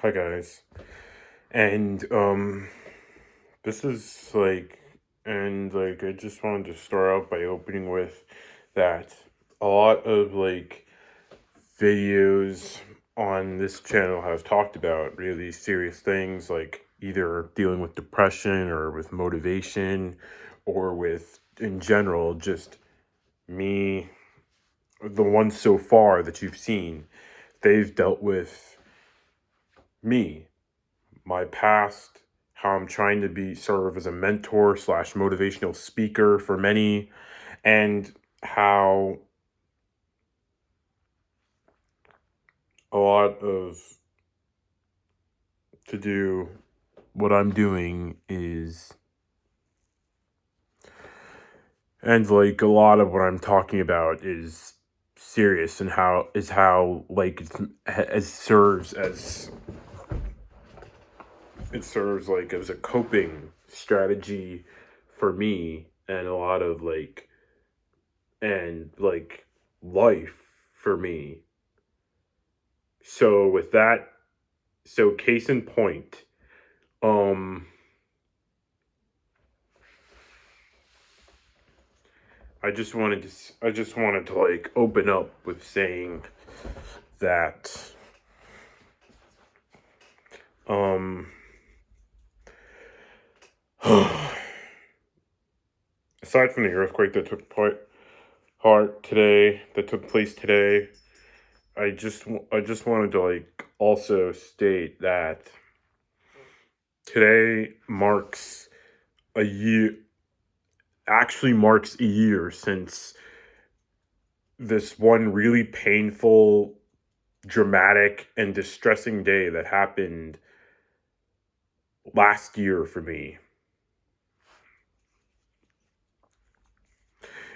Hi guys. And this is I just wanted to start out by opening with that a lot of videos on this channel have talked about really serious things, like either dealing with depression or with motivation or with in general just me. The ones so far that you've seen, they've dealt with me, my past, how I'm trying to be serve as a mentor slash motivational speaker for many, and how a lot of to do what I'm doing is, and a lot of what I'm talking about is serious, and how it serves as as a coping strategy for me, and a lot of and life for me. So with that, so case in point, um I just wanted to open up with saying that um aside from the earthquake that took place today, I just wanted to also state that today a year marks a year since this one really painful, dramatic, and distressing day that happened last year for me.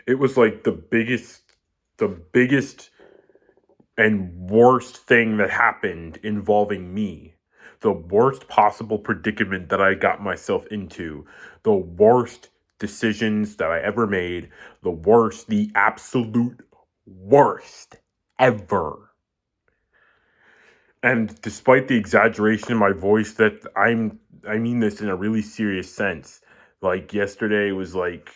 It was like the biggest and worst thing that happened involving me. The worst possible predicament that I got myself into. The worst decisions that I ever made. The absolute worst ever. And despite the exaggeration in my voice, I mean this in a really serious sense. Like yesterday was like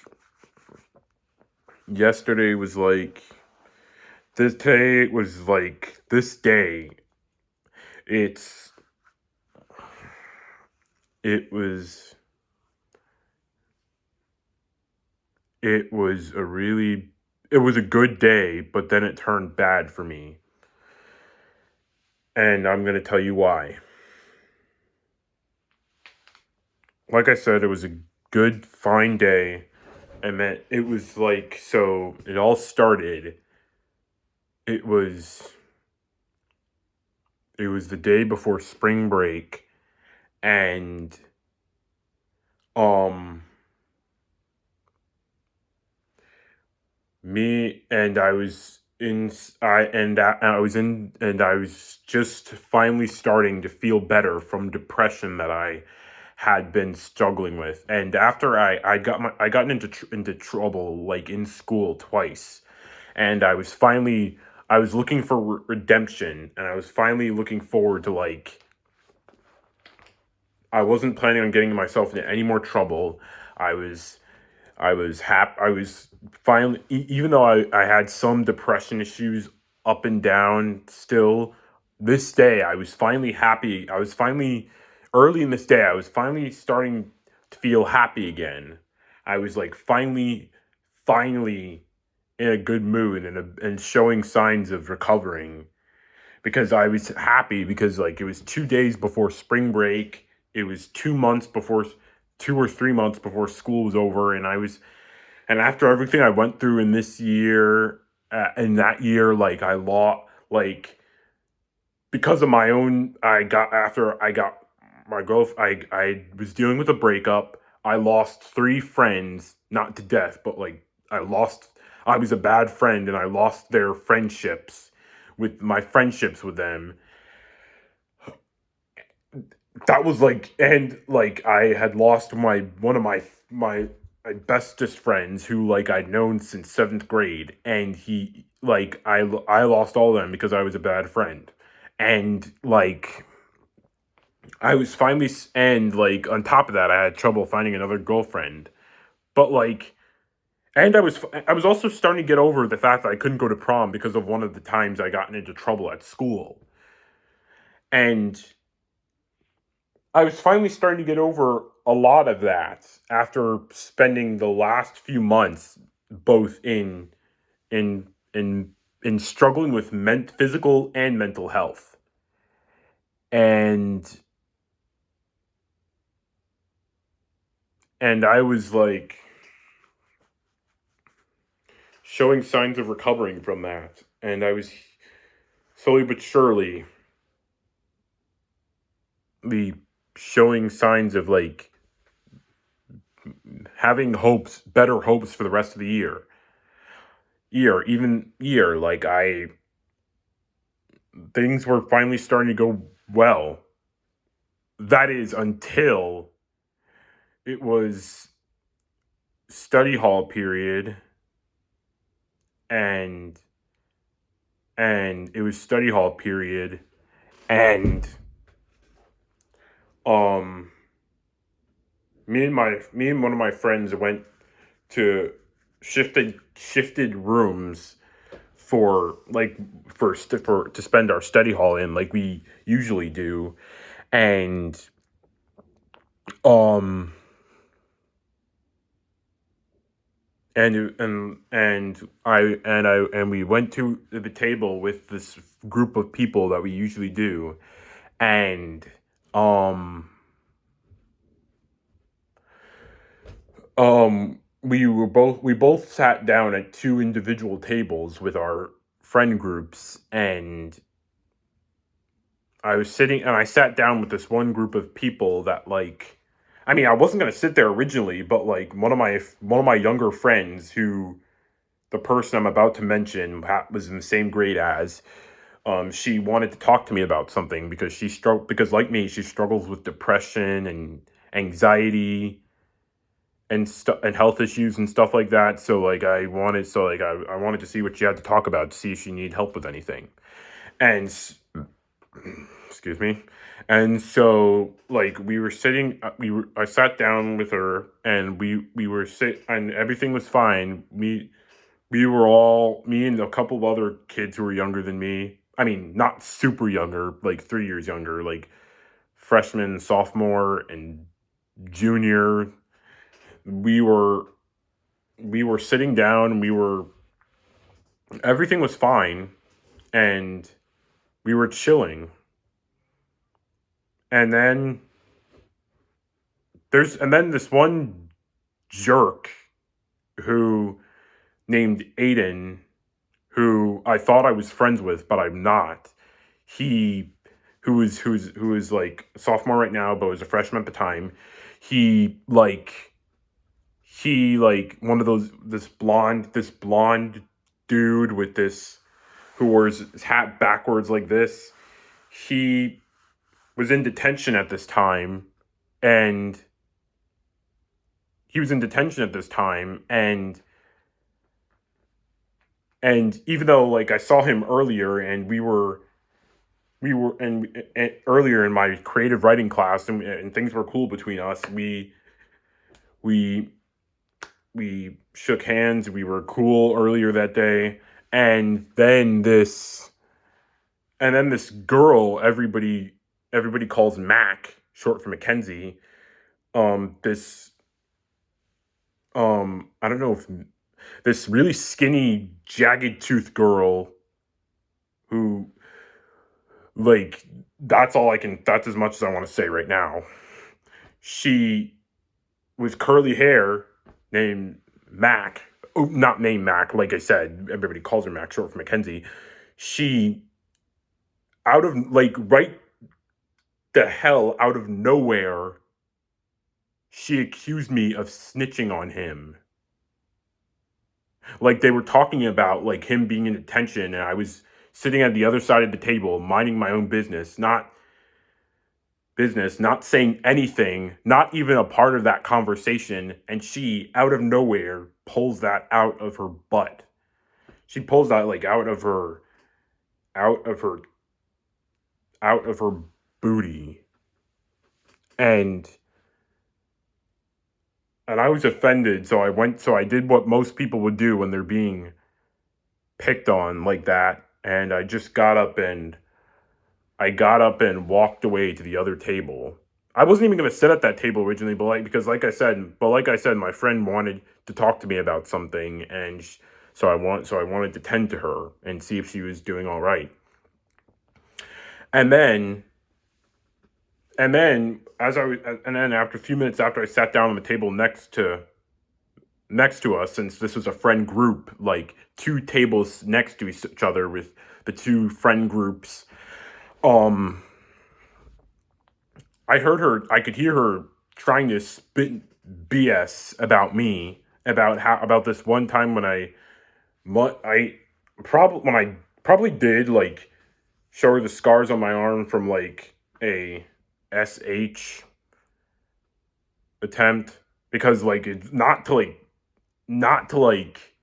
this day was like this day. It's it was it was a really it was a good day, but then it turned bad for me. And I'm going to tell you why. Like I said, it was a good fine day, and then it was so it all started. It was it was the day before spring break, and um me and I was in I was in and I was just finally starting to feel better from depression that I had been struggling with. And after I got into trouble in school twice, and I was looking for redemption, and I was finally looking forward to I wasn't planning on getting myself into any more trouble. I was I was finally, even though I had some depression issues up and down still, this day I was finally happy. Early in this day, I was finally starting to feel happy again. I was finally in a good mood, and showing signs of recovering, because I was happy because it was 2 days before spring break. It was 2 or 3 months before school was over, and after everything I went through in this year, in that year, I lost, because of my own, after I got my growth, I was dealing with a breakup. I lost 3 friends, not to death, but I was a bad friend, and I lost their friendships with them. That was and I had lost one of my bestest friends, who I'd known since 7th grade, and I lost all of them because I was a bad friend. And I was finally, and like on top of that, I had trouble finding another girlfriend. But like, and I was also starting to get over the fact that I couldn't go to prom because of one of the times I got into trouble at school. And I was finally starting to get over a lot of that after spending the last few months both in in in struggling with physical and mental health. And I was like showing signs of recovering from that. And I was slowly but surely the showing signs of like having hopes, better hopes for the rest of the year. Like I things were finally starting to go well. That is until it was study hall period, and it was study hall period, and um me and one of my friends went to shifted rooms for like for to spend our study hall in like we usually do. And um and we went to the table with this group of people that we usually do. And um we both sat down at two individual tables with our friend groups. And I sat down with this one group of people that like, I mean, I wasn't going to sit there originally, but like one of my younger friends, who the person I'm about to mention was in the same grade as, she wanted to talk to me about something because because like me, she struggles with depression and anxiety and stuff and health issues and stuff like that. So like I wanted to see what she had to talk about to see if she needed help with anything. And excuse me. And so like we were sitting I sat down with her, and we were and everything was fine. We were all, me and a couple of other kids who were younger than me. I mean, not super younger, like 3 years younger, like freshman, sophomore, and junior. We were sitting down, and everything was fine, and we were chilling. And then this one jerk who named Aiden, who I thought I was friends with, but I'm not. He who is like a sophomore right now, but was a freshman at the time. He like one of those this blonde dude with this, who wears his hat backwards like this. He was in detention at this time, and he was in detention at this time, and even though like I saw him earlier, and and earlier in my creative writing class, and things were cool between us. We we shook hands. We were cool earlier that day. And then this girl, everybody calls Mac, short for Mackenzie. This I don't know if this really skinny, jagged tooth girl, who like that's as much as I want to say right now. She, with curly hair, named Mac. Oh, not named Mac, like I said, everybody calls her Mac, short for Mackenzie. She, out of like right the hell out of nowhere, she accused me of snitching on him. Like they were talking about like him being in detention, and I was sitting at the other side of the table minding my own business, not saying anything, not even a part of that conversation. And she, out of nowhere, pulls that out of her butt. She pulls that like out of her booty. And I was offended, so I did what most people would do when they're being picked on like that, and I got up and walked away to the other table. I wasn't even going to sit at that table originally, but like I said, my friend wanted to talk to me about something, and so I wanted to tend to her and see if she was doing all right. And then and then as I was, and then after a few minutes after I sat down on the table next to us, since this was a friend group, like two tables next to each other with the two friend groups, um I could hear her trying to spit BS about me, about this one time when I probably did like show her the scars on my arm from like a SH attempt, because like it's not to like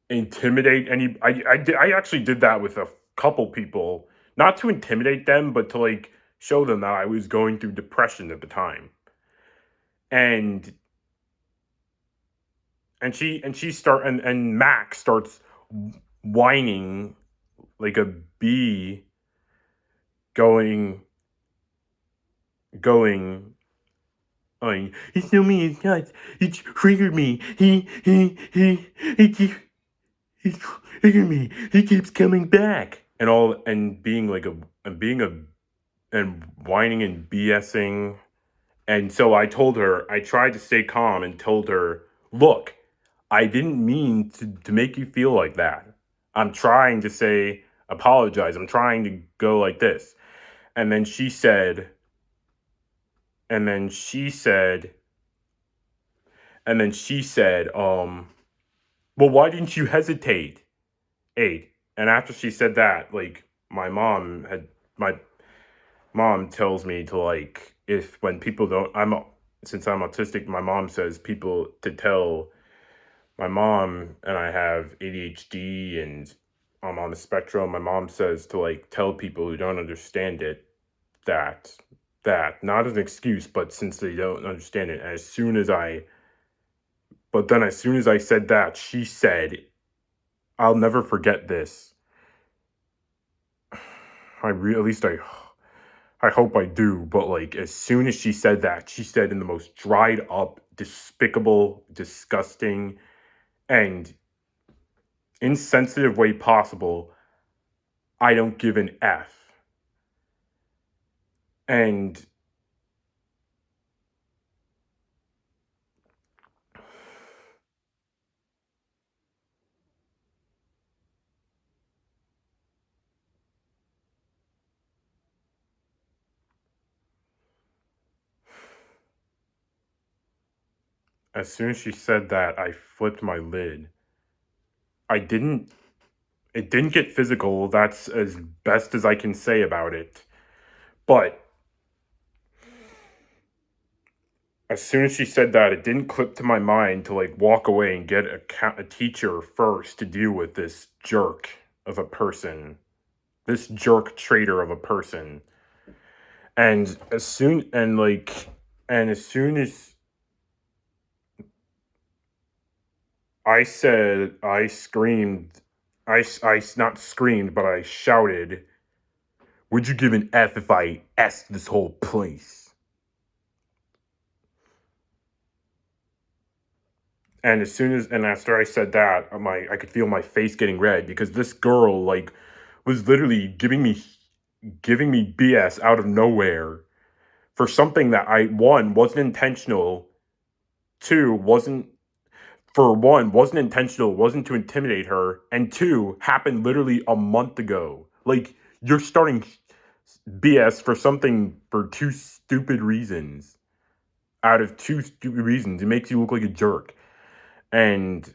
intimidate any. I actually did that with a couple people, not to intimidate them, but to like show them that I was going through depression at the time. And and Max starts whining like a bee, going going going, "He's so mean, he's nuts, he triggered me, he triggered me, he keeps coming back," and all, and being like a and being a and whining and BSing. And so I tried to stay calm and told her, "Look, I didn't mean to make you feel like that. I'm trying to say apologize. I'm trying to go like this." And then she said, and then she said, and then she said, "Well, why didn't you hesitate?" Eight. And after she said that, like my mom tells me to like, if when people don't, since I'm autistic, my mom says people to tell my mom, and I have ADHD and I'm on the spectrum. My mom says to like tell people who don't understand it that not as an excuse, but since they don't understand it, as soon as I said that, she said, "I'll never forget this." At least I hope I do, but like as soon as she said that, she said in the most dried up, despicable, disgusting, and insensitive way possible, "I don't give an F." And as soon as she said that, I flipped my lid. I didn't, it didn't get physical. That's as best as I can say about it. But as soon as she said that, it didn't clip to my mind to like walk away and get a teacher first to deal with this jerk of a person, this jerk traitor of a person. And as soon and like and as soon as I said, I screamed, not screamed, but I shouted, "Would you give an F if I S this whole place?" And after I said that, I could feel my face getting red, because this girl like was literally giving me BS out of nowhere for something that I one wasn't intentional, two wasn't for one wasn't intentional, wasn't to intimidate her, and two happened literally a month ago. Like, you're starting BS for something for two stupid reasons. Out of two stupid reasons, it makes you look like a jerk. And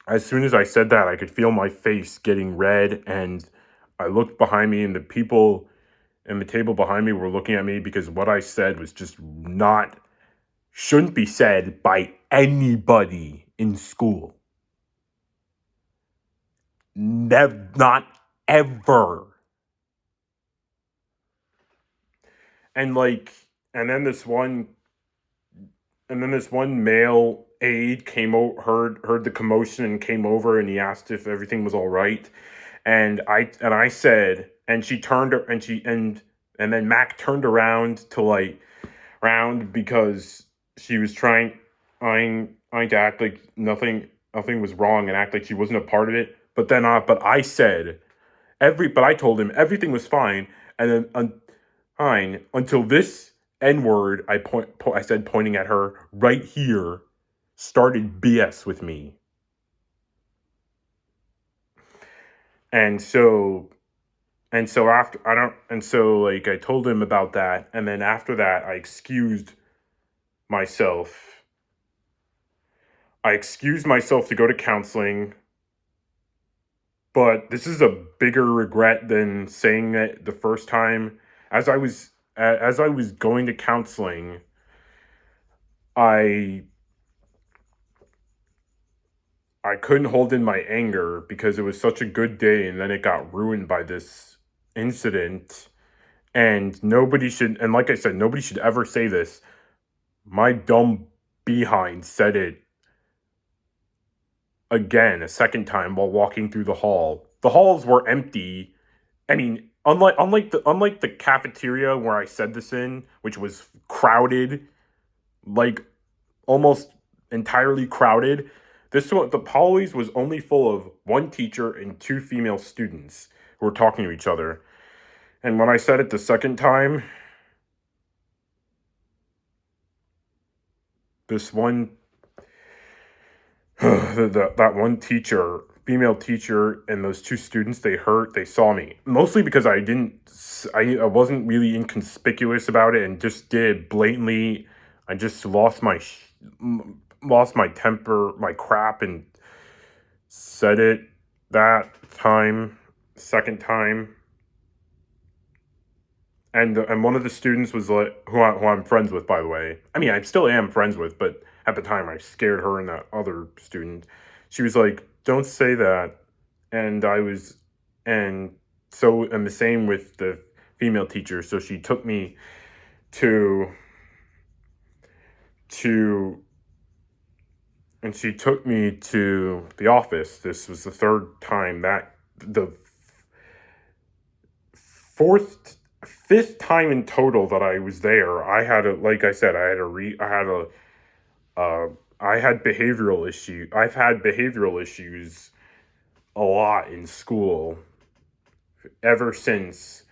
as soon as I said that, I could feel my face getting red, and I looked behind me, and the people and the table behind me were looking at me, because what I said was just not shouldn't be said by anybody in school. Never, not ever. And like and then this one and then this one male aide came over, heard the commotion and came over, and he asked if everything was all right. And I said, and she turned and she and then Mac turned around to like round because she was trying to act like nothing was wrong and act like she wasn't a part of it. But I said but I told him everything was fine, and then fine until this N word I said, pointing at her right here, started BS with me. And so after I don't and so like I told him about that, and then after that myself. I excused myself to go to counseling, but this is a bigger regret than saying it the first time. As I was going to counseling, I I couldn't hold in my anger because it was such a good day, and then it got ruined by this incident. And like I said, nobody should ever say this. My dumb behind said it again, a second time, while walking through the hall. The halls were empty. I mean, unlike the cafeteria where I said this in, which was crowded, like almost entirely crowded. This one, the Polly's, was only full of one teacher and two female students who were talking to each other. And when I said it the second time, this one, that one teacher, female teacher, and those two students, they saw me. Mostly because I wasn't really inconspicuous about it and just did it blatantly. I just lost my temper, my crap, and said it that time, second time. And one of the students was like, who I'm friends with, by the way. I mean, I still am friends with, but at the time I scared her and that other student. She was like, "Don't say that," and I was, and the same with the female teacher. So she took me to to and she took me to the office. This was the third time that the fifth time in total that I was there. Like I said, I had behavioral issue. I've had behavioral issues a lot in school ever since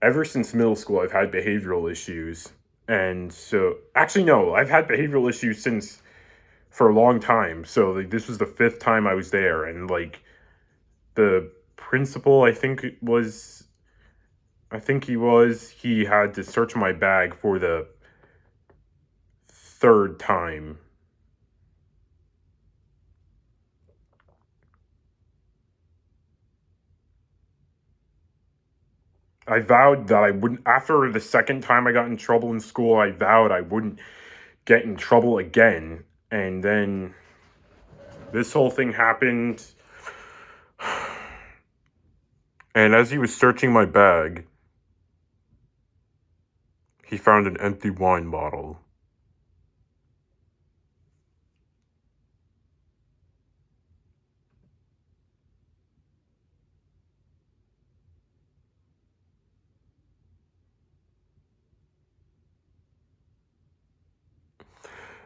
middle school. I've had behavioral issues, and so actually no, I've had behavioral issues since for a long time. So like, this was the fifth time I was there, and like the principal, he had to search my bag for the third time. I vowed that I wouldn't, after the second time I got in trouble in school, I vowed I wouldn't get in trouble again. And then this whole thing happened. And as he was searching my bag, he found an empty wine bottle.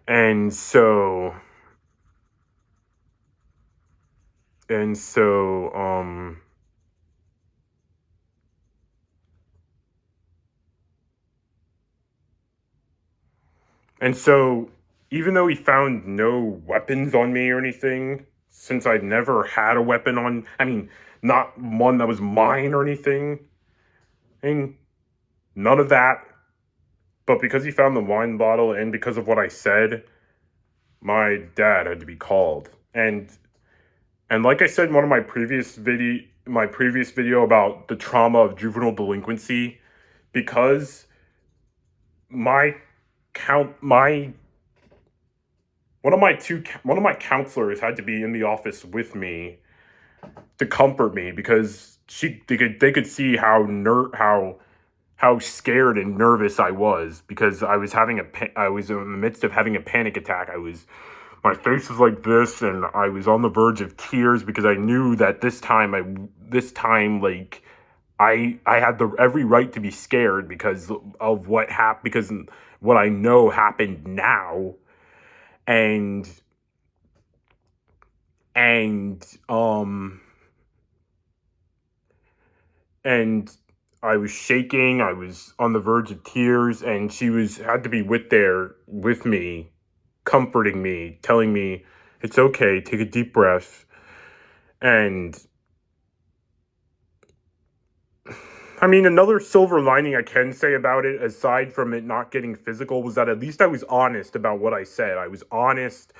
And so, and so, and so, even though he found no weapons on me or anything, since I'd never had a weapon I mean, not one that was mine or anything, and none of that, but because he found the wine bottle and because of what I said, my dad had to be called. And like I said in one of my previous video about the trauma of juvenile delinquency, because my count my one of my counselors had to be in the office with me to comfort me, because they could see how how scared and nervous I was because I was in the midst of having a panic attack. My face was like this, and I was on the verge of tears because I knew that this time, like, I had the every right to be scared because of what happened, because what I know happened now, and and um and I was shaking. I was on the verge of tears, and she was had to be with me, comforting me, telling me it's okay, take a deep breath. And I mean, another silver lining I can say about it, aside from it not getting physical, was that at least I was honest about what I said. I was honest.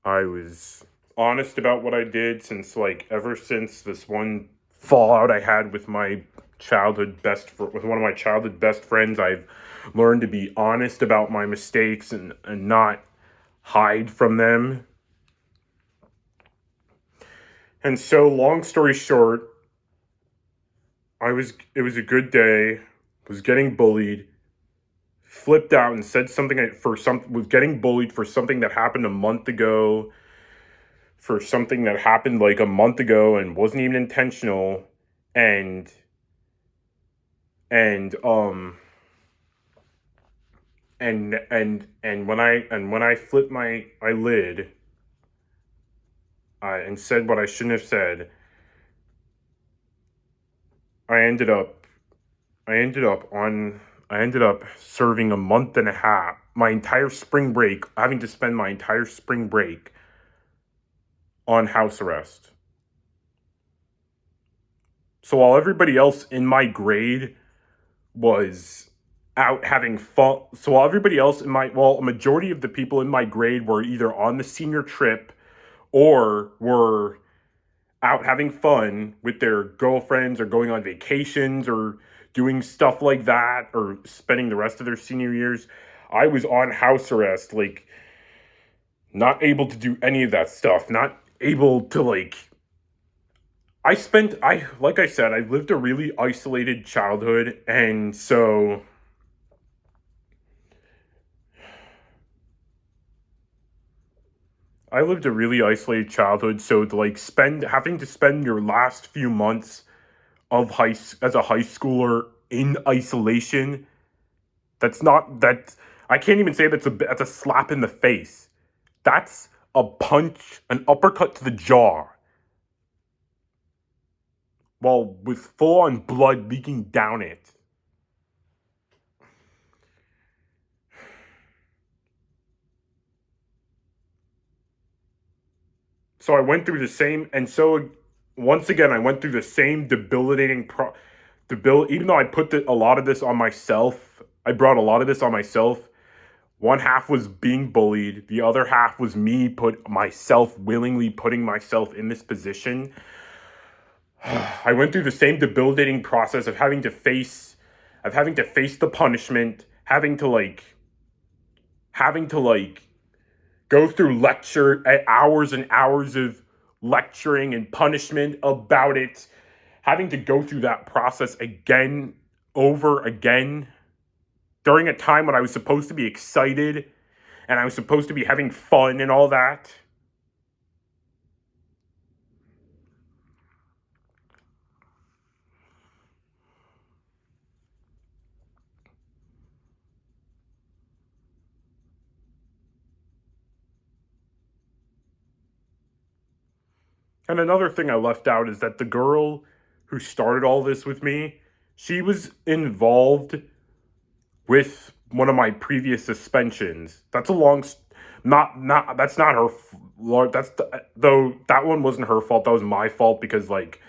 I was honest about what I did ever since this one fallout I had with with one of my childhood best friends. I've learned to be honest about my mistakes and not hide from them. And so, long story short, it was a good day, was getting bullied, flipped out and said something was getting bullied for something that happened a month ago, for something that happened like a month ago and wasn't even intentional. And and when I flipped my eyelid, and said what I shouldn't have said, I ended up I ended up on I ended up serving a month and a half, my entire spring break, having to spend my entire spring break on house arrest. So while everybody else in my grade was out having fun, so while everybody else a majority of the people in my grade were either on the senior trip or were out having fun with their girlfriends or going on vacations or doing stuff like that or spending the rest of their senior years, I was on house arrest, like, not able to do any of that stuff, not able to, like, like I said, I lived a really isolated childhood, and so I lived a really isolated childhood, so to like having to spend your last few months as a high schooler in isolation, that's not that I can't even say that's a slap in the face. That's a punch, an uppercut to the jaw, while with full on blood leaking down it. So I went through the same, and so once again, I went through the same even though a lot of this on myself, I brought a lot of this on myself. One half was being bullied, the other half was me willingly putting myself in this position. I went through the same debilitating process of having to face the punishment, having to like go through hours and hours of lecturing and punishment about it, having to go through that process again, over again, during a time when I was supposed to be excited and I was supposed to be having fun and all that. And another thing I left out is that the girl who started all this with me, she was involved with one of my previous suspensions. That's a long, not that's not her. Though that one wasn't her fault. That was my fault because like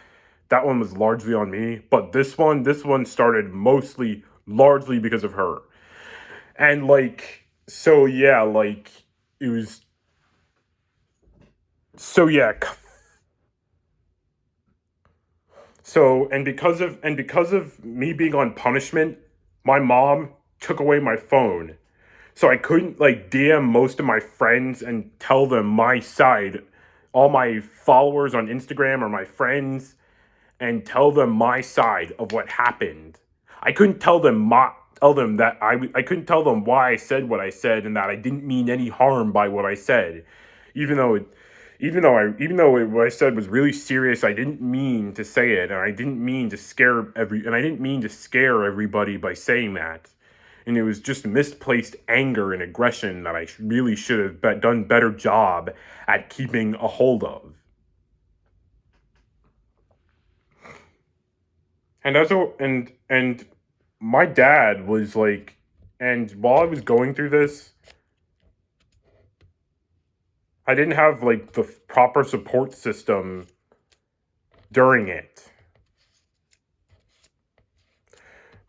that one was largely on me. But this one started largely because of her. And like, so yeah, like it was. So yeah, and because of me being on punishment, my mom took away my phone. So I couldn't like DM most of my friends and tell them my side. All my followers on Instagram or my friends, and tell them my side of what happened. I couldn't tell them that I couldn't tell them why I said what I said and that I didn't mean any harm by what I said, even though it what I said was really serious. I didn't mean to say it, and I didn't mean to scare everybody by saying that. And it was just misplaced anger and aggression that I really should have done better job at keeping a hold of. And and my dad was like, and while I was going through this, I didn't have like the proper support system during it.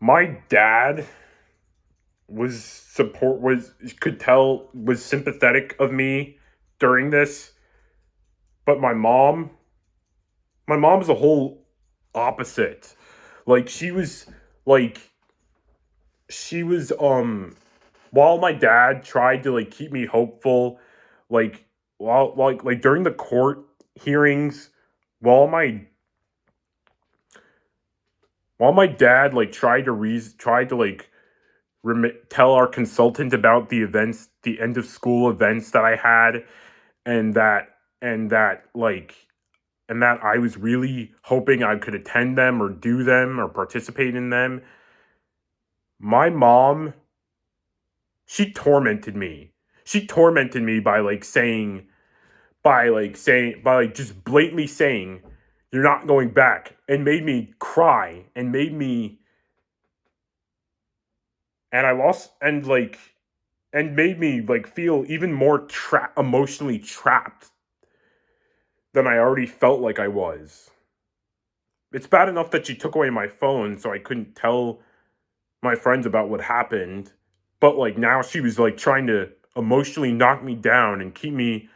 My dad was sympathetic of me during this, but my mom's the whole opposite. Like like she was while my dad tried to like keep me hopeful, like like during the court hearings, while my dad like tried to like tell our consultant about the end of school events that I had, and that I was really hoping I could attend them or do them or participate in them. My mom, she tormented me. She tormented me by just blatantly saying, "You're not going back," and made me cry and made me and I lost and made me like feel even more emotionally trapped than I already felt like I was. It's bad enough that she took away my phone so I couldn't tell my friends about what happened, but like now she was like trying to emotionally knock me down and keep me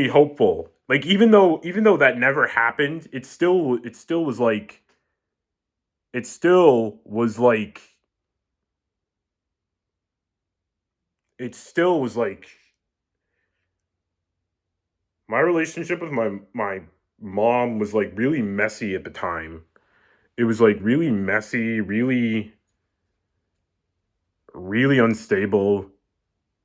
hopeful. Like even though that never happened, it still was like it still was like my relationship with my mom was like really messy at the time. It was like really messy, really unstable.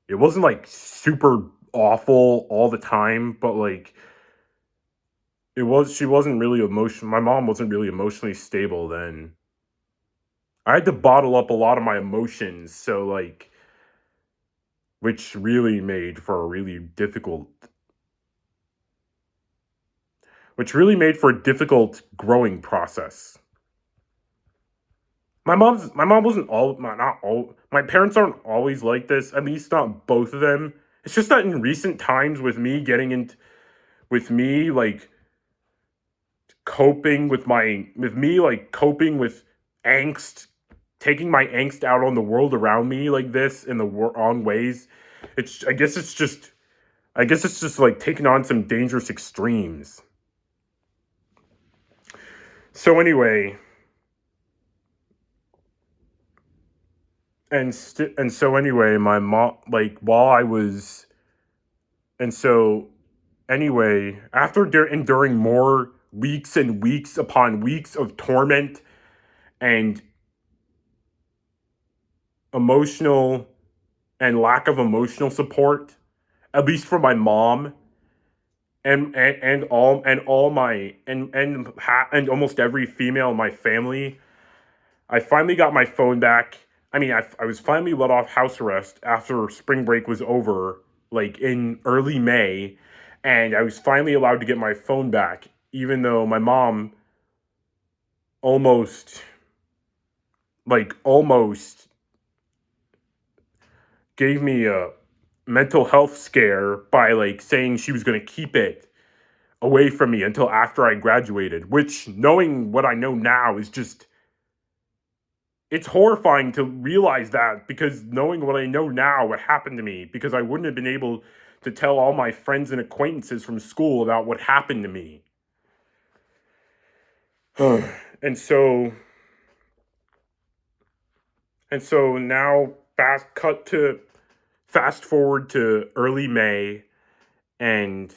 It wasn't like super awful all the time, but like she wasn't really my mom wasn't really emotionally stable then. I had to bottle up a lot of my emotions, so like which really made for a really difficult growing process. My mom wasn't all not all my parents aren't always like this, at least not both of them. It's just that in recent times with me like coping with angst, taking my angst out on the world around me like this in the wrong ways. It's I guess it's just like taking on some dangerous extremes. So anyway, and so anyway, my mom like while I was and so anyway, after enduring more weeks and weeks upon weeks of torment and emotional and lack of emotional support, at least from my mom and almost every female in my family, I finally got my phone back. I mean, I was finally let off house arrest after spring break was over, like in early May, and I was finally allowed to get my phone back, even though my mom almost, almost gave me a mental health scare by like saying she was going to keep it away from me until after I graduated, which knowing what I know now is just it's horrifying to realize that, because knowing what I know now, what happened to me, because I wouldn't have been able to tell all my friends and acquaintances from school about what happened to me. and so and so now fast forward to early May, and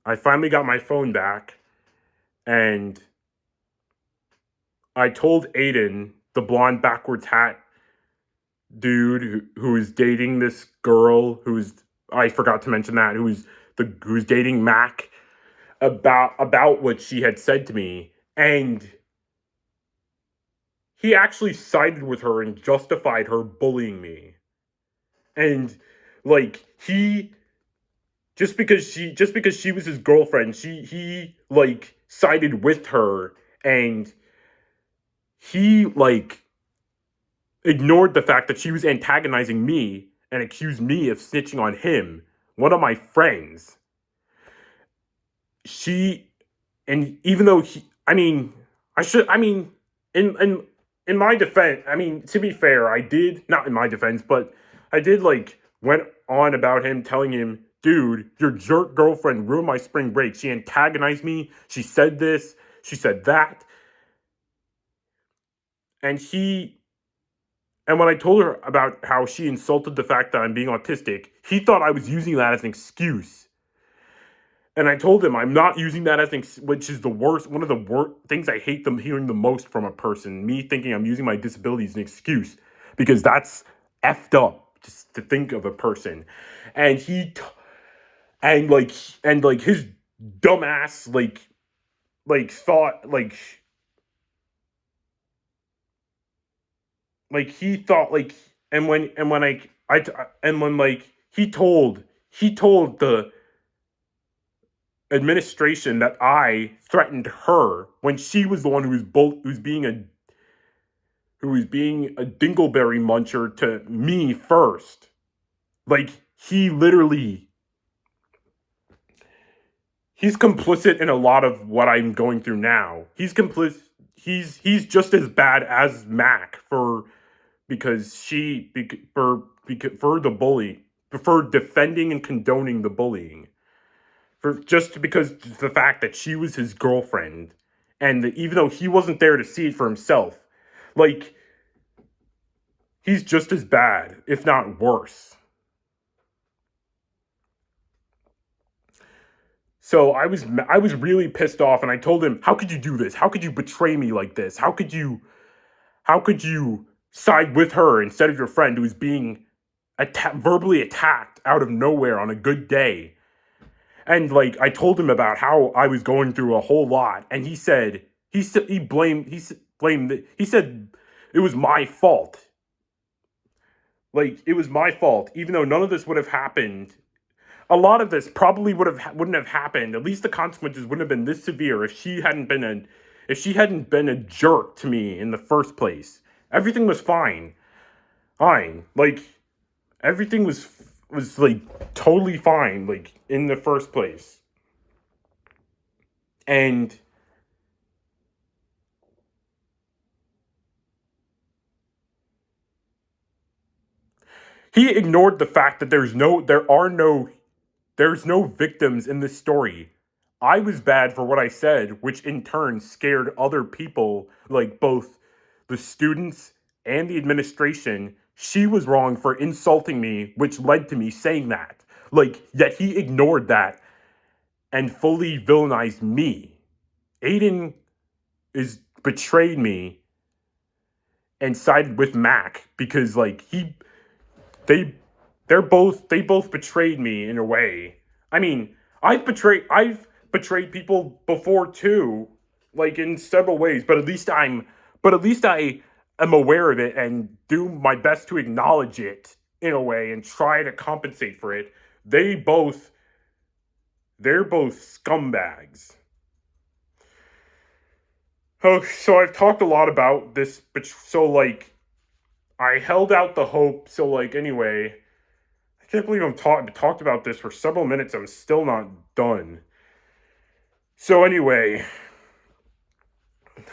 I finally got my phone back, And I told Aiden, the blonde backwards hat dude who is dating this girl who's, I forgot to mention that, who's dating Mac, about what she had said to me, and he actually sided with her and justified her bullying me. And like he just because she was his girlfriend, he like sided with her, and he like ignored the fact that she was antagonizing me and accused me of snitching on him, one of my friends. She and even though in in my defense, to be fair, I did not in my defense, but I did like went on about him, telling him, dude, your jerk girlfriend ruined my spring break. She antagonized me. She said this. She said that. And when I told her about how she insulted the fact that I'm being autistic, he thought I was using that as an excuse. And I told him I'm not using that as which is the worst, one of the worst things I hate them hearing the most from a person. Me thinking I'm using my disability as an excuse, because that's effed up just to think of a person. And and like his dumbass thought he thought and when I and when he told the administration that I threatened her when she was the one who was being a dingleberry muncher to me first. Like he literally he's complicit in a lot of what I'm going through now. He's complicit. He's just as bad as Mac for the bully, for defending and condoning the bullying. For just because the fact that she was his girlfriend, and even though he wasn't there to see it for himself, like he's just as bad, if not worse. So I was really pissed off, and I told him, "How could you do this? How could you betray me like this? How could you side with her instead of your friend who is being verbally attacked out of nowhere on a good day?" And like I told him about how I was going through a whole lot, and he said he said it was my fault. Like it was my fault, even though none of this would have happened. A lot of this probably wouldn't have happened. At least the consequences wouldn't have been this severe if she hadn't been a jerk to me in the first place. Everything was fine. Fine. Like everything was like totally fine, like in the first place. And he ignored the fact that there's no victims in this story. I was bad for what I said, which in turn scared other people, like both the students and the administration. She was wrong for insulting me, which led to me saying that. Like, yet he ignored that and fully villainized me. Aiden is betrayed me and sided with Mac because like they they both betrayed me in a way. I mean, I've betrayed people before too, like in several ways, but at least I am aware of it and do my best to acknowledge it in a way and try to compensate for it. They both they're both scumbags. Oh, so I've talked a lot about this, but so like I held out the hope. So like anyway, I can't believe talked about this for several minutes. I'm still not done. So anyway,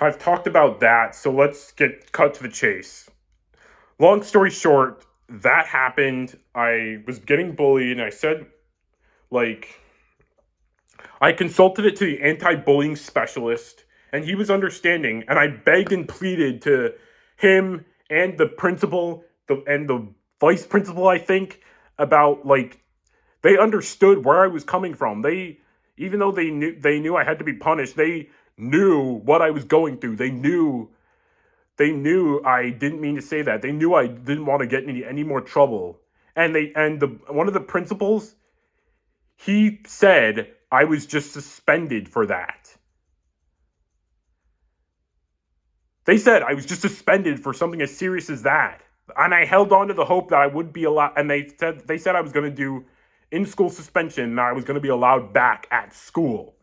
I've talked about that. So let's get cut to the chase. Long story short, that happened. I was getting bullied, and I said, like, I consulted it to the anti-bullying specialist, and he was understanding. And I begged and pleaded to him and the principal, and the vice principal, I think, about like they understood where I was coming from. Even though they knew I had to be punished, they knew what I was going through. They knew I didn't mean to say that. They knew I didn't want to get in any more trouble. And one of the principals, he said I was just suspended for that. They said I was just suspended for something as serious as that. And I held on to the hope that I would be allowed, and they said I was going to do in-school suspension and I was going to be allowed back at school.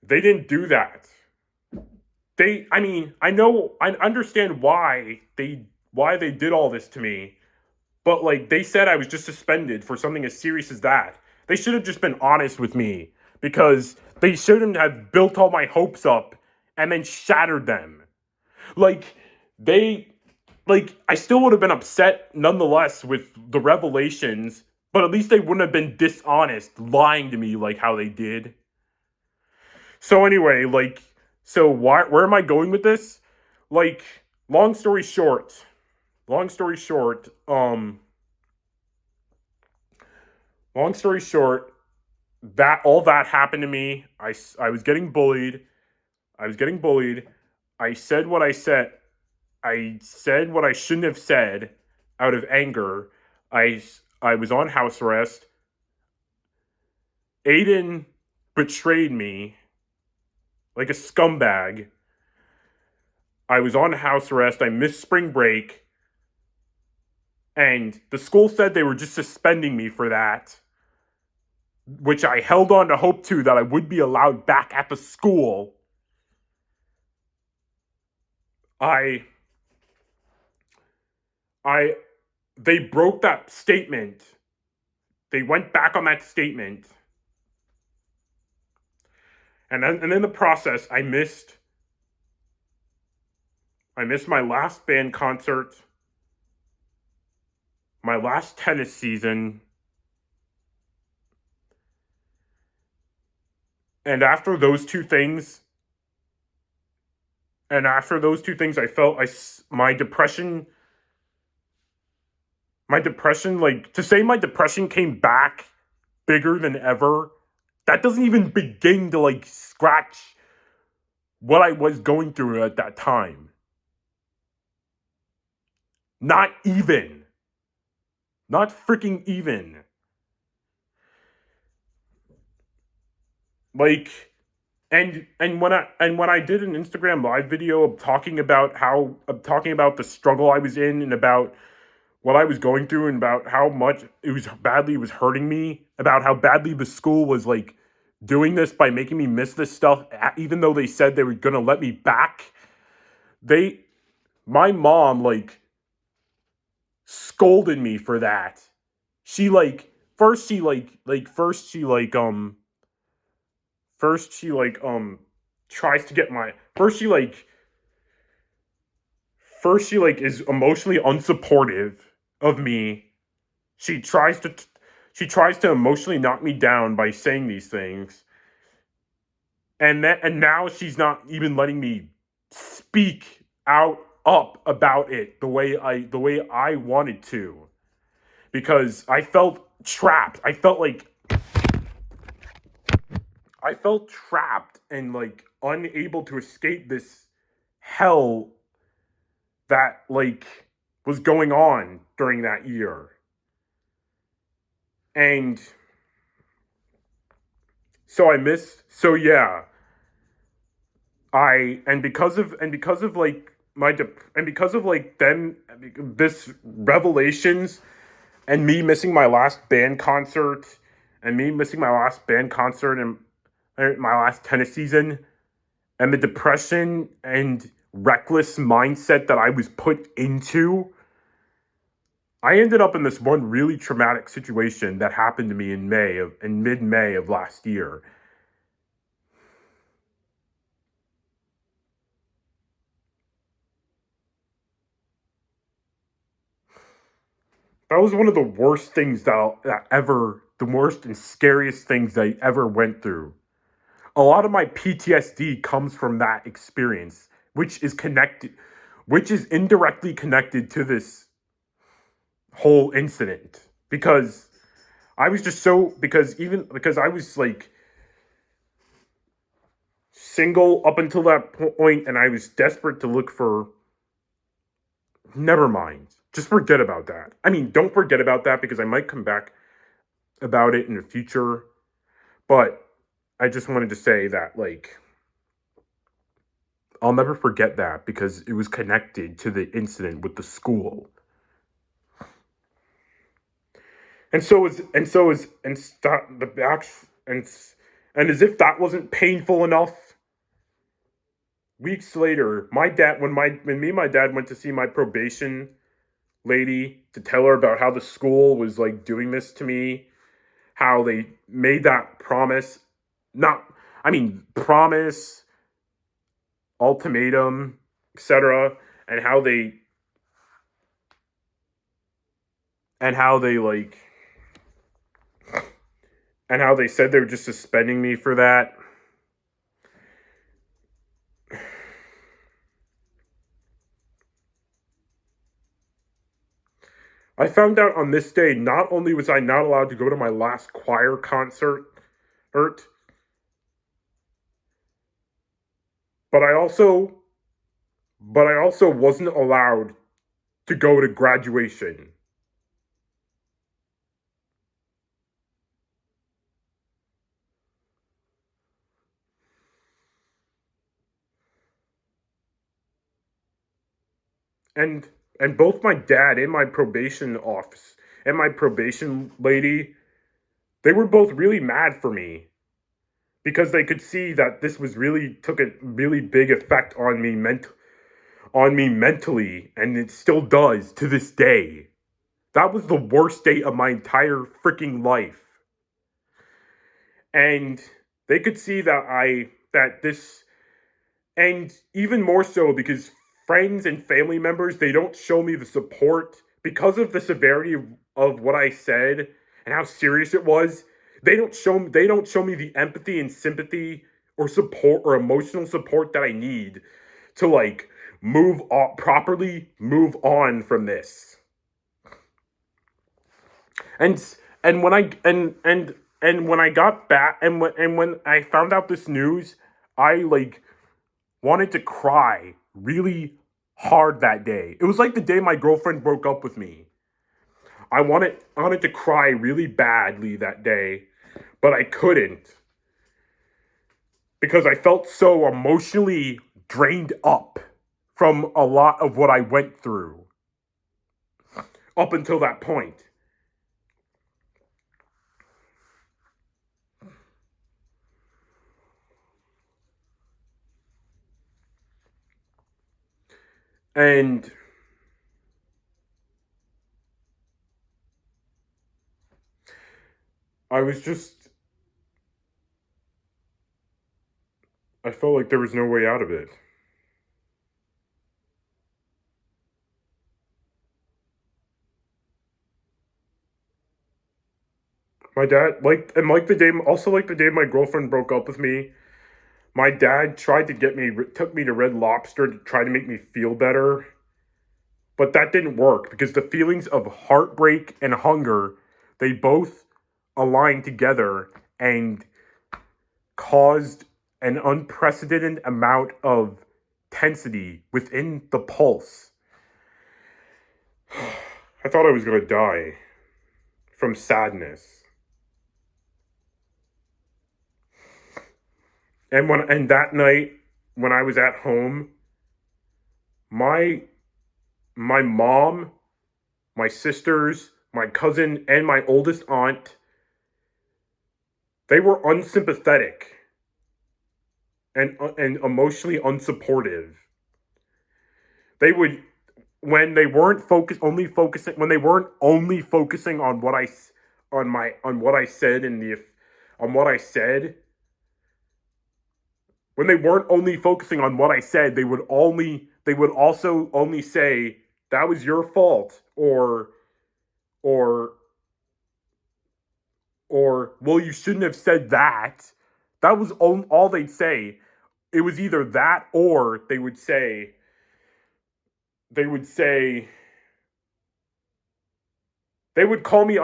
They didn't do that. I understand why they did all this to me, but like they said I was just suspended for something as serious as that. They should have just been honest with me, because they shouldn't have built all my hopes up and then shattered them. Like they I still would have been upset nonetheless with the revelations, but at least they wouldn't have been dishonest, lying to me like how they did. So anyway, where am I going with this? Like, long story short, long story short, um, long story short, that all that happened to me. I was getting bullied. I was getting bullied. I said what I said. I said what I shouldn't have said out of anger. I I was on house arrest. Aiden betrayed me like a scumbag. I was on house arrest. I missed spring break. And the school said they were just suspending me for that, which I held on to hope to that I would be allowed back at the school. I I they broke that statement. They went back on that statement. And then in the process, I missed my last band concert, my last tennis season, and after those two things, I felt my depression, like, to say my depression came back bigger than ever, that doesn't even begin to like scratch what I was going through at that time. Not even. Not freaking even. Like, and when I did an Instagram live video of talking about the struggle I was in, and about what I was going through, and about how much it was hurting me, about how badly the school was like doing this by making me miss this stuff, even though they said they were gonna let me back. They My mom like scolded me for that. She like first she like first she like first she like tries to get my first she like is emotionally unsupportive of me. She tries to emotionally knock me down by saying these things. And now she's not even letting me speak out up about it the way I wanted to, because I felt trapped. I felt trapped and like unable to escape this hell that like was going on during that year. And yeah, I and because of like them this revelations, and me missing my last band concert and me missing my last band concert and my last tennis season, and the depression and reckless mindset that I was put into, I ended up in this one really traumatic situation that happened to me in mid-May of last year. That was one of the worst things the worst and scariest things I ever went through. A lot of my PTSD comes from that experience, which is indirectly connected to this whole incident, because I was just so because even because I was like single up until that point, and I was desperate to look for. Never mind. Just forget about that. I mean, don't forget about that because I might come back about it in the future. But I just wanted to say that, like, I'll never forget that because it was connected to the incident with the school. And stop the back and as if that wasn't painful enough, weeks later, when me and my dad went to see my probation lady to tell her about how the school was like doing this to me, how they made that promise, not I mean promise, ultimatum, etc., and how they like and how they said they were just suspending me for that. I found out on this day, not only was I not allowed to go to my last choir concert, but I also wasn't allowed to go to graduation. And both my dad and my probation office and my probation lady, they were both really mad for me because they could see that this was really took a really big effect on me mentally, and it still does to this day. That was the worst day of my entire freaking life. And they could see that this, and even more so because friends and family members, they don't show me the support because of the severity of what I said and how serious it was. They don't show me the empathy and sympathy or support or emotional support that I need to like properly move on from this. And and when I and when I got back and when I found out this news, I like wanted to cry really hard that day. It was like the day my girlfriend broke up with me. I wanted to cry really badly that day, but I couldn't because I felt so emotionally drained up from a lot of what I went through up until that point. And I was just I felt like there was no way out of it. My dad like the day also like the day my girlfriend broke up with me. My dad tried to took me to Red Lobster to try to make me feel better, but that didn't work because the feelings of heartbreak and hunger, they both aligned together and caused an unprecedented amount of tensity within the pulse. I thought I was going to die from sadness. And that night when I was at home, my my mom, my sisters, my cousin, and my oldest aunt, they were unsympathetic and emotionally unsupportive. They would when they weren't when they weren't only focusing on on what I said and the on what I said when they weren't only focusing on what I said, they would also only say that was your fault or well, you shouldn't have said that. That was all they'd say. It was either that or they would say they would call me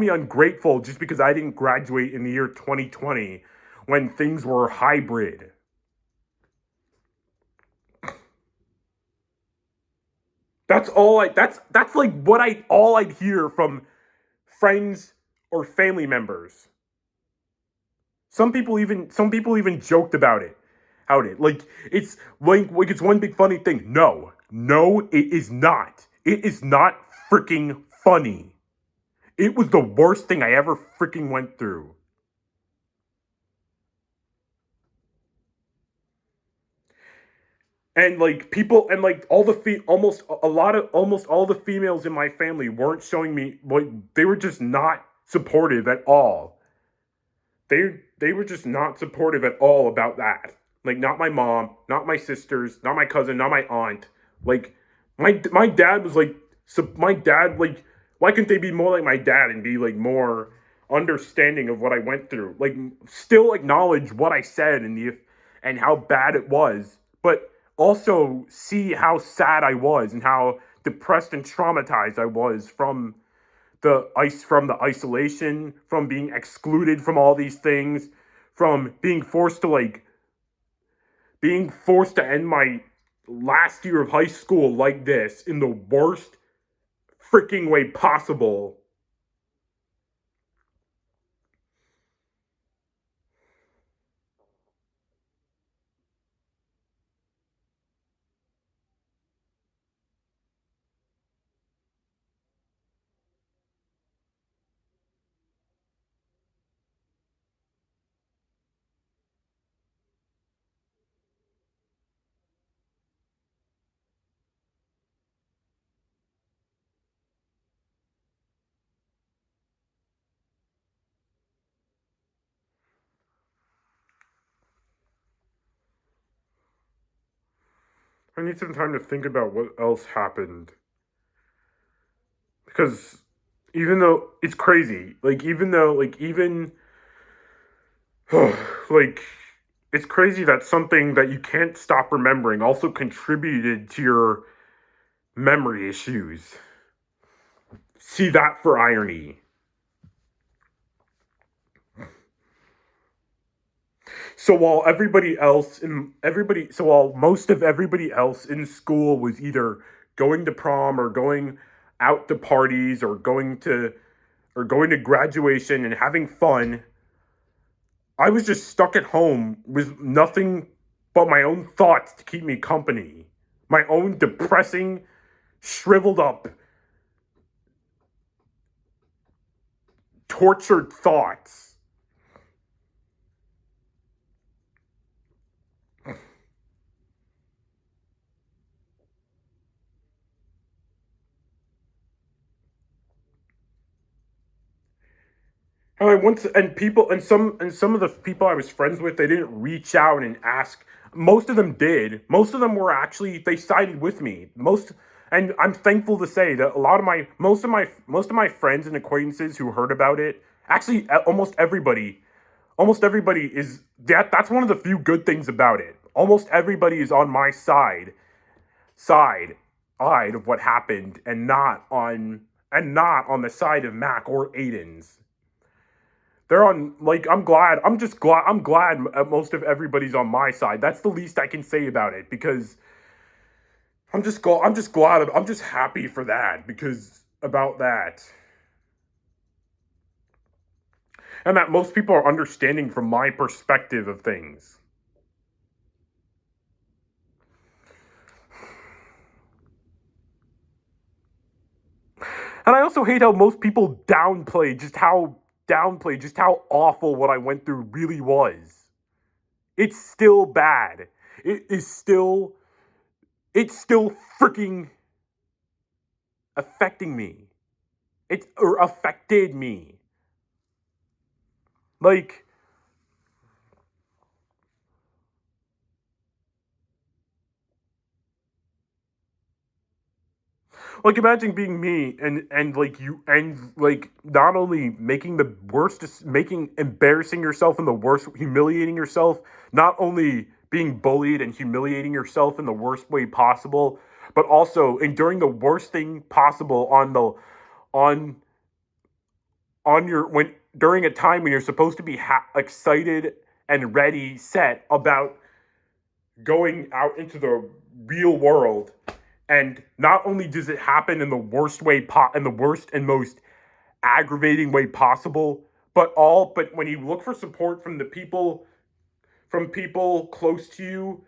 ungrateful just because I didn't graduate in the year 2020 when things were hybrid. That's like what I all I'd hear from friends or family members. Some people even joked about it. How it like it's it's one big funny thing. No, no, it is not. It is not freaking funny. It was the worst thing I ever freaking went through. And like people and like all the almost a lot of almost all the females in my family weren't showing me like they were just not supportive at all. They were just not supportive at all about that. Like not my mom, not my sisters, not my cousin, not my aunt. Like my dad was like my dad like why couldn't they be more like my dad and be like more understanding of what I went through? Like still acknowledge what I said and how bad it was, but also see how sad I was and how depressed and traumatized I was from the isolation, from being excluded from all these things, from being forced to end my last year of high school like this in the worst freaking way possible. I need some time to think about what else happened because even though it's crazy, like even though like even like it's crazy that something that you can't stop remembering also contributed to your memory issues. See that for irony. So while most of everybody else in school was either going to prom or going out to parties or going to graduation and having fun, I was just stuck at home with nothing but my own thoughts to keep me company. My own depressing, shriveled up, tortured thoughts. And I once and people and some of the people I was friends with, they didn't reach out and ask. Most of them did. Most of them were actually they sided with me. And I'm thankful to say that a lot of my most of my friends and acquaintances who heard about it, actually almost everybody is that's one of the few good things about it. Almost everybody is on my side side of what happened and not on the side of Mac or Aiden's. They're on like I'm glad most of everybody's on my side. That's the least I can say about it because I'm just happy for that because about that. And that most people are understanding from my perspective of things. And I also hate how most people downplay just how awful what I went through really was. It's still bad. It is still it's still freaking affecting me. It's or affected me. Like like imagine being me and like you and like not only making the worst making embarrassing yourself in the worst humiliating yourself, not only being bullied and humiliating yourself in the worst way possible, but also enduring the worst thing possible on on your when during a time when you're supposed to be excited and ready, set about going out into the real world. And not only does it happen in the worst way, in the worst and most aggravating way possible, but when you look for support from people close to you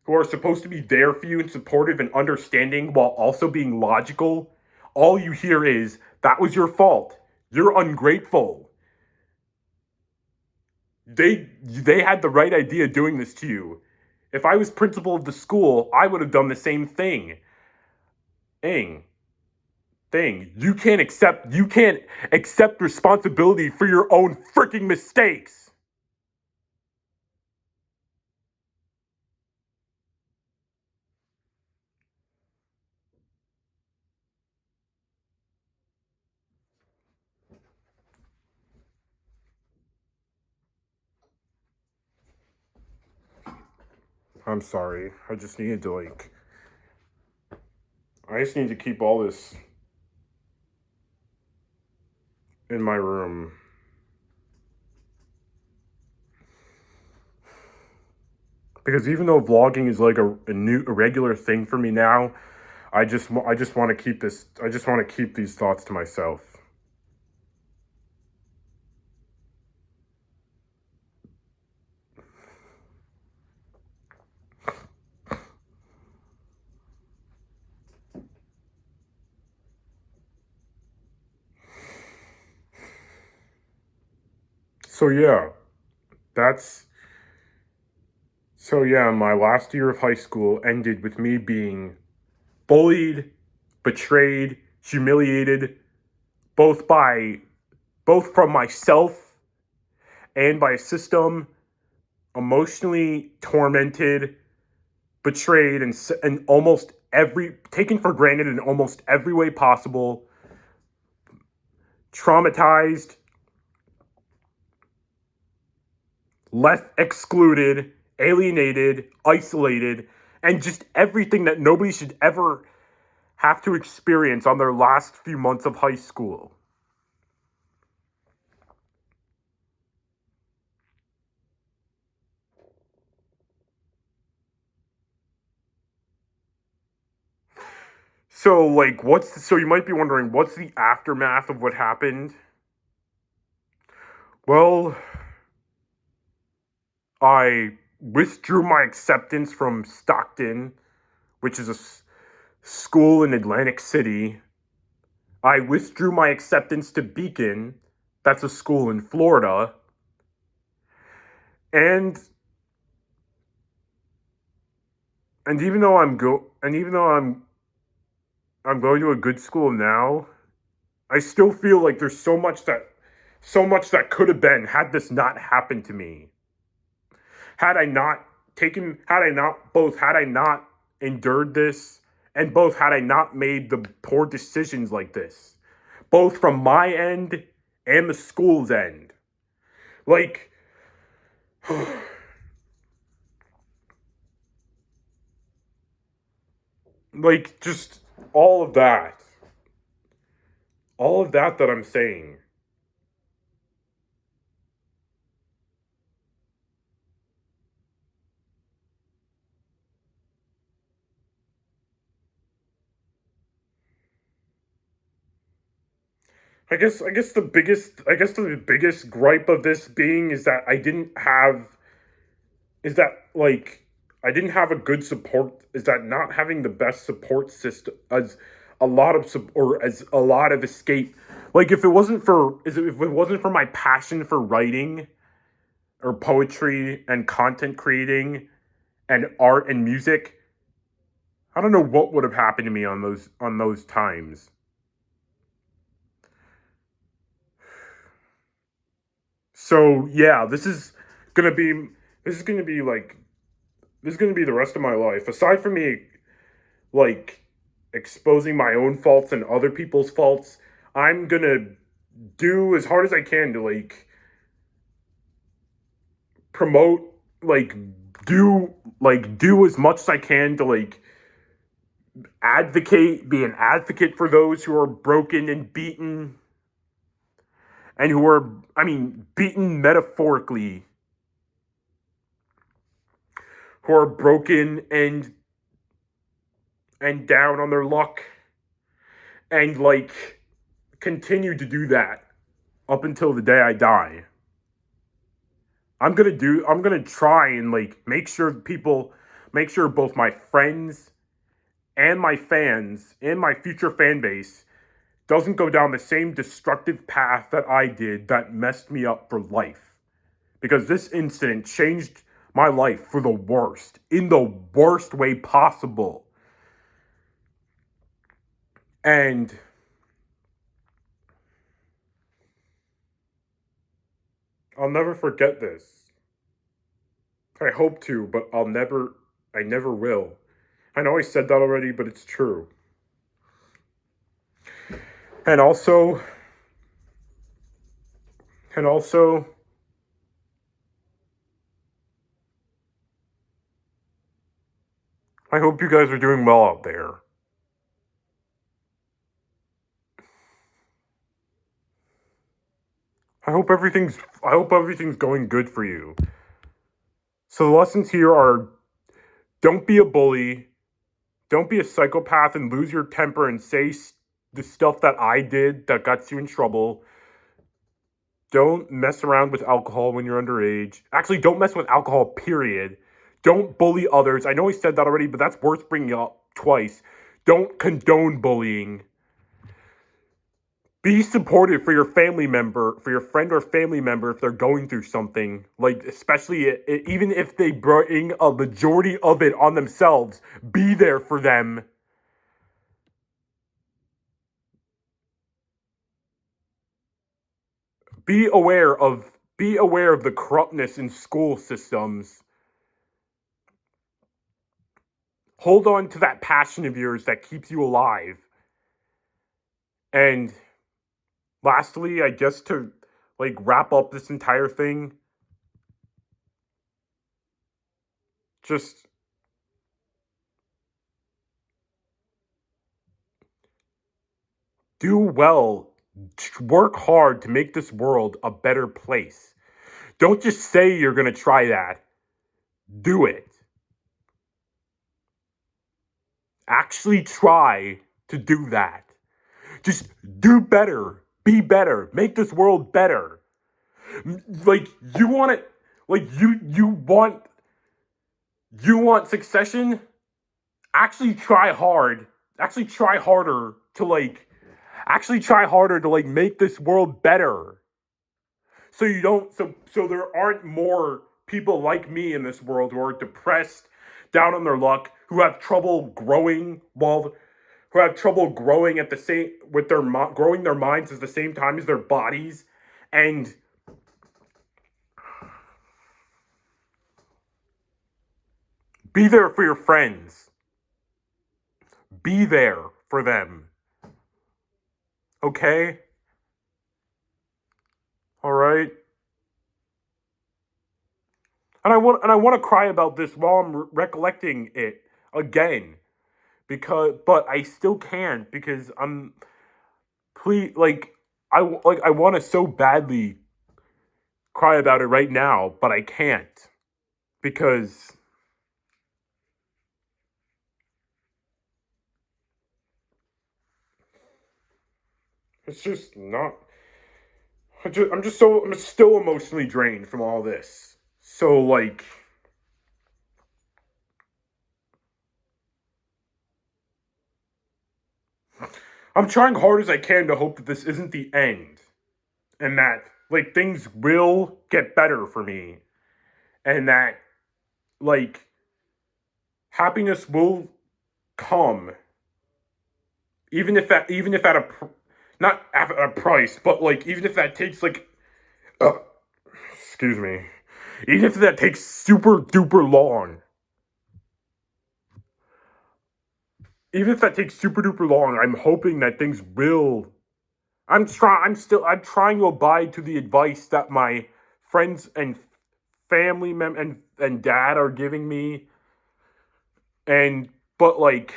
who are supposed to be there for you and supportive and understanding while also being logical, all you hear is, that was your fault. You're ungrateful. They had the right idea doing this to you. If I was principal of the school, I would have done the same thing. Thing. You can't accept responsibility for your own freaking mistakes. I'm sorry. I just need to keep all this in my room. Because even though vlogging is like a regular thing for me now, I just want to keep this. I just want to keep these thoughts to myself. So yeah, that's so yeah. My last year of high school ended with me being bullied, betrayed, humiliated, both by both from myself and by a system, emotionally tormented, betrayed, and almost every taken for granted in almost every way possible, traumatized, left excluded, alienated, isolated, and just everything that nobody should ever have to experience on their last few months of high school. So you might be wondering, what's the aftermath of what happened? Well, I withdrew my acceptance from Stockton, which is a school in Atlantic City. I withdrew my acceptance to Beacon, that's a school in Florida. And even though I'm going to a good school now, I still feel like there's so much that could have been had this not happened to me. Had I not endured this, and both had I not made the poor decisions like this, both from my end and the school's end. Like, just all of that. All of that I'm saying. I guess the biggest gripe of this being is that I didn't have a good support, is that not having the best support system, as a lot of escape. Like, if it wasn't for my passion for writing or poetry and content creating and art and music, I don't know what would have happened to me on those times. So yeah, gonna be this is gonna be like this is gonna be the rest of my life. Aside from me, like, exposing my own faults and other people's faults, I'm gonna do as hard as I can to promote, like, do as much as I can to be an advocate for those who are broken and beaten, and who are, I mean, beaten metaphorically, who are broken and down on their luck and like continue to do that up until the day I die. I'm gonna try and like make sure both my friends and my fans and my future fan base doesn't go down the same destructive path that I did that messed me up for life. Because this incident changed my life for the worst, in the worst way possible. And I'll never forget this. I hope to, but I never will. I know I said that already, but it's true. And also, and also, I hope you guys are doing well out there. I hope everything's going good for you. So the lessons here are don't be a bully, don't be a psychopath and lose your temper and say the stuff that I did that got you in trouble. Don't mess around with alcohol when you're underage. Actually, don't mess with alcohol, period. Don't bully others. I know I said that already, but that's worth bringing up twice. Don't condone bullying. Be supportive for your family member, for your friend or family member if they're going through something. Like, especially even if they bring a majority of it on themselves, be there for them. Be aware of the corruptness in school systems. Hold on to that passion of yours that keeps you alive. And lastly, I guess to like wrap up this entire thing, just do well. Work hard to make this world a better place. Don't just say you're going to try that. Do it. Actually try to do that. Just do better. Be better. Make this world better. Like you want it like you want succession? Actually try hard. Actually try harder to like actually try harder to like make this world better. So you don't so there aren't more people like me in this world who are depressed, down on their luck, who have trouble growing who have trouble growing at the same with their growing their minds at the same time as their bodies, and be there for your friends. Be there for them. Okay? All right? And I want to cry about this while I'm recollecting it again but I still can't because I'm please I want to so badly cry about it right now, but I can't because it's just not. I'm still emotionally drained from all this. So like, I'm trying hard as I can to hope that this isn't the end, and that like things will get better for me, and that like happiness will come, even if at a not at a price, but like even if that takes like, uh, excuse me, even if that takes super duper long, even if that takes super duper long, I'm hoping that things will. I'm trying to abide to the advice that my friends and and dad are giving me, and but like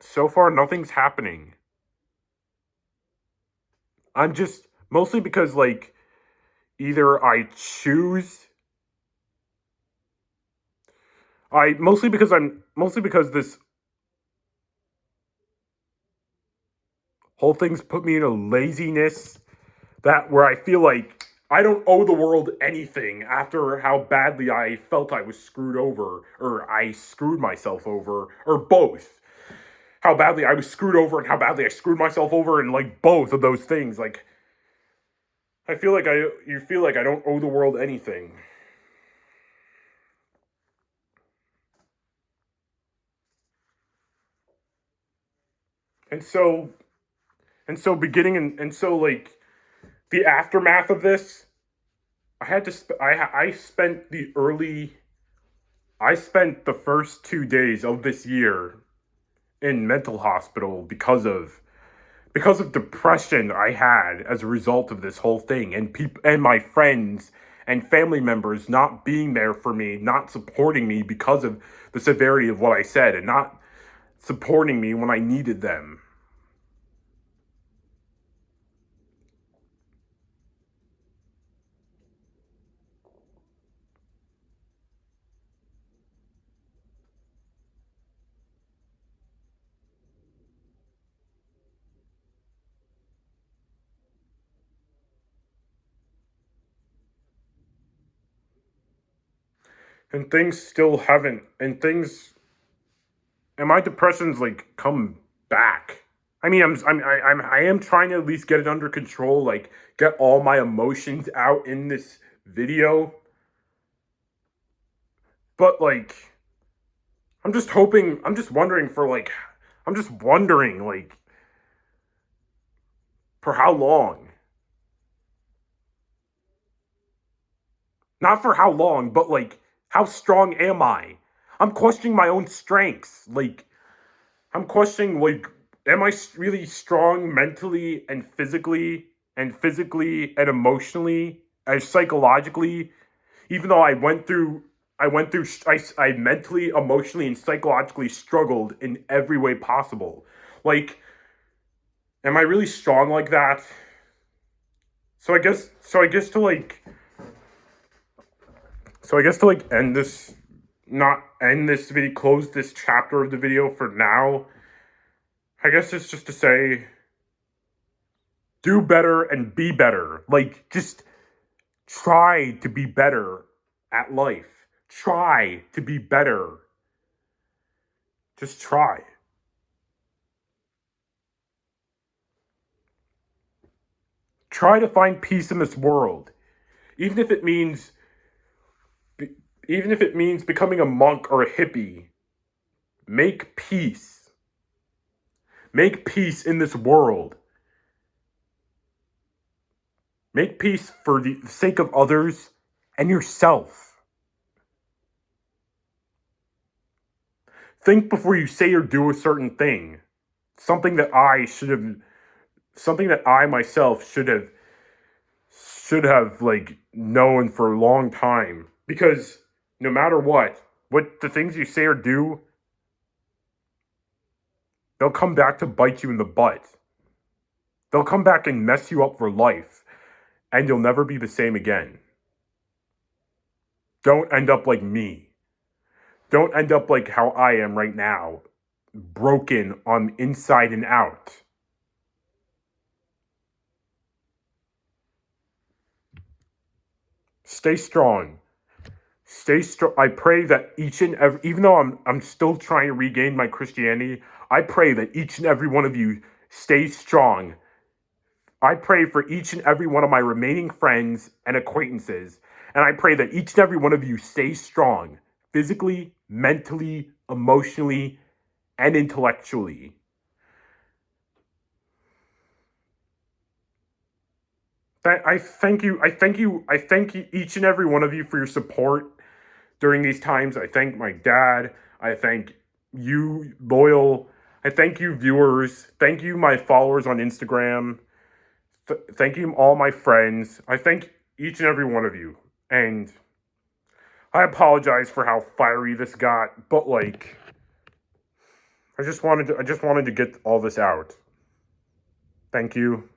so far nothing's happening. I'm just mostly because like either I choose I mostly because this whole thing's put me in a laziness that where I feel like I don't owe the world anything after how badly I felt I was screwed over, or I screwed myself over, or both. How badly I was screwed over and how badly I screwed myself over, and like both of those things. Like I feel like you feel like I don't owe the world anything. And so and so like the aftermath of this, I had to I spent I spent the first 2 days of this year in mental hospital because of depression I had as a result of this whole thing, and people and my friends and family members not being there for me, not supporting me because of the severity of what I said, and not supporting me when I needed them. And things still haven't and things and my depression's like come back. I mean, I am trying to at least get it under control, like get all my emotions out in this video. But like, I'm just wondering for like, I'm just wondering like, for how long? Not for how long, but like, how strong am I? I'm questioning my own strengths. Like, I'm questioning like, am I really strong mentally and physically and emotionally and psychologically? Even though I mentally, emotionally, and psychologically struggled in every way possible. Like, am I really strong like that? So I guess to like, so I guess to like end this, not end this video, close this chapter of the video for now. I guess it's just to say, do better and be better. Like, just try to be better at life. Try to be better. Just try. Try to find peace in this world, even if it means even if it means becoming a monk or a hippie. Make peace. Make peace in this world. Make peace for the sake of others and yourself. Think before you say or do a certain thing. Something that I should have something that I myself should have like known for a long time, because no matter what the things you say or do, they'll come back to bite you in the butt. They'll come back and mess you up for life, and you'll never be the same again. Don't end up like me. Don't end up like how I am right now, broken on inside and out. Stay strong. Stay strong. I pray that each and every, even though I'm still trying to regain my Christianity, I pray that each and every one of you stay strong. I pray for each and every one of my remaining friends and acquaintances, and I pray that each and every one of you stay strong, physically, mentally, emotionally, and intellectually. I thank you, each and every one of you for your support during these times. I thank my dad. I thank you, loyal. I thank you, viewers. Thank you, my followers on Instagram. Thank you, all my friends. I thank each and every one of you. And I apologize for how fiery this got, but like, I just wanted to get all this out. Thank you.